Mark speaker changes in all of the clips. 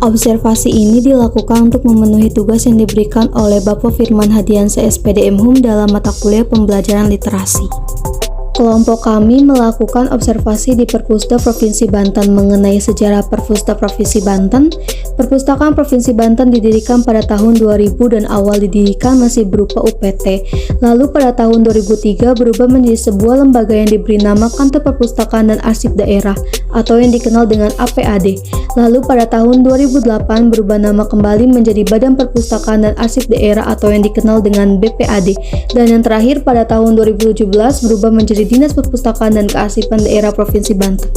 Speaker 1: Observasi ini dilakukan untuk memenuhi tugas yang diberikan oleh Bapak Firman Hadiansyah SPDM HUM dalam mata kuliah pembelajaran literasi. Kelompok kami melakukan observasi di Perpusta Provinsi Banten mengenai sejarah Perpusta Provinsi Banten. Perpustakaan Provinsi Banten didirikan pada tahun 2000 dan awal didirikan masih berupa UPT. Lalu pada tahun 2003 berubah menjadi sebuah lembaga yang diberi nama Kantor Perpustakaan dan Arsip Daerah atau yang dikenal dengan APAD. Lalu pada tahun 2008 berubah nama kembali menjadi Badan Perpustakaan dan Arsip Daerah atau yang dikenal dengan BPAD. Dan yang terakhir pada tahun 2017 berubah menjadi Dinas Perpustakaan dan Kearsipan Daerah Provinsi Banten.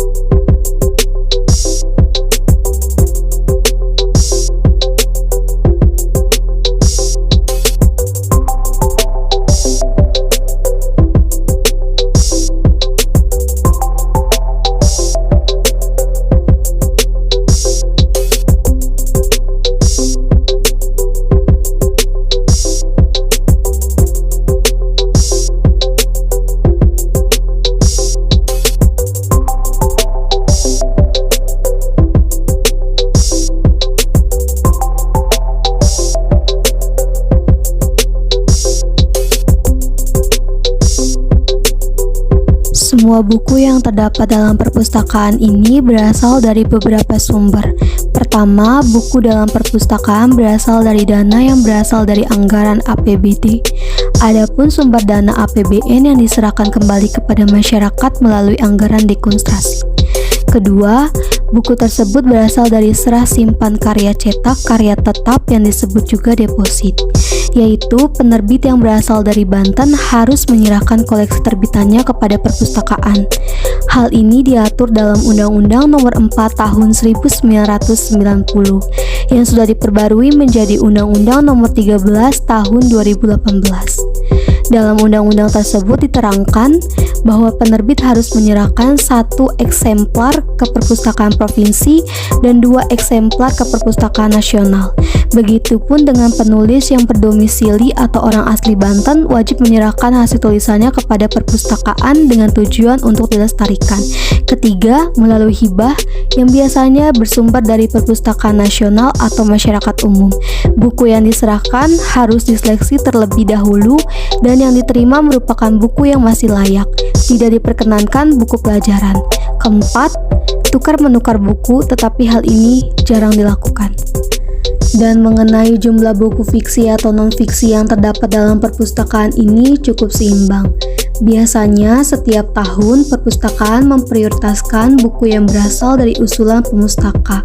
Speaker 1: Semua buku yang terdapat dalam perpustakaan ini berasal dari beberapa sumber. Pertama, buku dalam perpustakaan berasal dari dana yang berasal dari anggaran APBD. Adapun sumber dana APBN yang diserahkan kembali kepada masyarakat melalui anggaran dekonstruksi. Kedua, buku tersebut berasal dari serah simpan karya cetak karya tetap yang disebut juga deposit, yaitu penerbit yang berasal dari Banten harus menyerahkan koleksi terbitannya kepada perpustakaan. Hal ini diatur dalam Undang-Undang Nomor 4 Tahun 1990 yang sudah diperbarui menjadi Undang-Undang Nomor 13 Tahun 2018. Dalam undang-undang tersebut diterangkan bahwa penerbit harus menyerahkan 1 eksemplar ke perpustakaan provinsi dan 2 eksemplar ke perpustakaan nasional. Begitupun dengan penulis yang berdomisili atau orang asli Banten wajib menyerahkan hasil tulisannya kepada perpustakaan dengan tujuan untuk dilestarikan. Ketiga, melalui hibah yang biasanya bersumber dari perpustakaan nasional atau masyarakat umum. Buku yang diserahkan harus diseleksi terlebih dahulu dan yang diterima merupakan buku yang masih layak. Tidak diperkenankan buku pelajaran. Keempat, tukar-menukar buku, tetapi hal ini jarang dilakukan. Dan mengenai jumlah buku fiksi atau non-fiksi yang terdapat dalam perpustakaan ini cukup seimbang. Biasanya setiap tahun perpustakaan memprioritaskan buku yang berasal dari usulan pemustaka.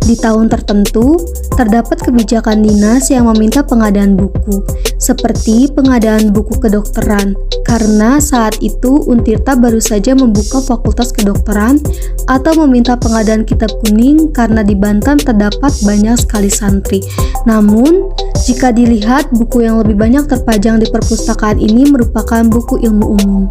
Speaker 1: Di tahun tertentu, terdapat kebijakan dinas yang meminta pengadaan buku, seperti pengadaan buku kedokteran, karena saat itu Untirta baru saja membuka fakultas kedokteran, atau meminta pengadaan kitab kuning karena di Banten terdapat banyak sekali santri. Namun, jika dilihat, buku yang lebih banyak terpajang di perpustakaan ini merupakan buku ilmu umum.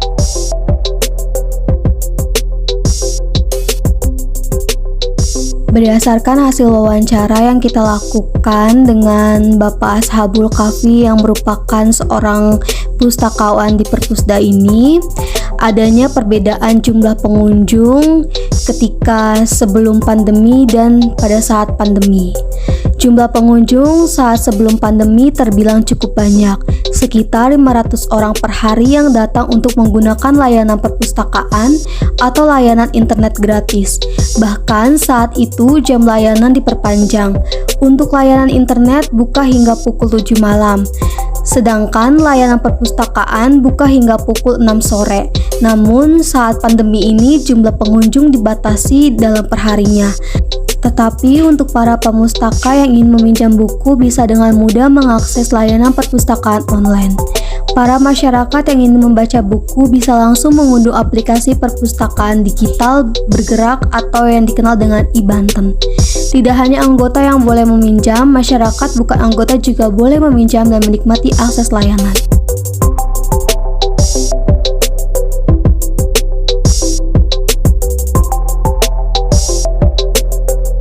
Speaker 1: Berdasarkan hasil wawancara yang kita lakukan dengan Bapak Ashabul Kahfi yang merupakan seorang pustakawan di Perpusda ini, adanya perbedaan jumlah pengunjung ketika sebelum pandemi dan pada saat pandemi. Jumlah pengunjung saat sebelum pandemi terbilang cukup banyak, sekitar 500 orang per hari yang datang untuk menggunakan layanan perpustakaan atau layanan internet gratis. Bahkan saat itu jam layanan diperpanjang. Untuk layanan internet buka hingga pukul 7 malam. Sedangkan layanan perpustakaan buka hingga pukul 6 sore. Namun saat pandemi ini jumlah pengunjung dibatasi dalam perharinya. Tetapi untuk para pemustaka yang ingin meminjam buku bisa dengan mudah mengakses layanan perpustakaan online. Para masyarakat yang ingin membaca buku bisa langsung mengunduh aplikasi perpustakaan digital bergerak atau yang dikenal dengan e-Banten. Tidak hanya anggota yang boleh meminjam, masyarakat bukan anggota juga boleh meminjam dan menikmati akses layanan.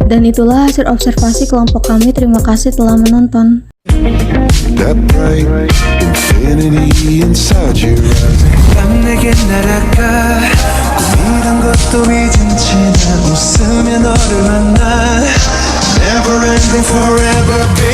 Speaker 1: Dan itulah hasil observasi kelompok kami. Terima kasih telah menonton.
Speaker 2: That bright infinity inside your eyes. 난 내게 날아가 꿈이란 것도 잊은 채 난 웃으며 너를 만나. Never forever, baby.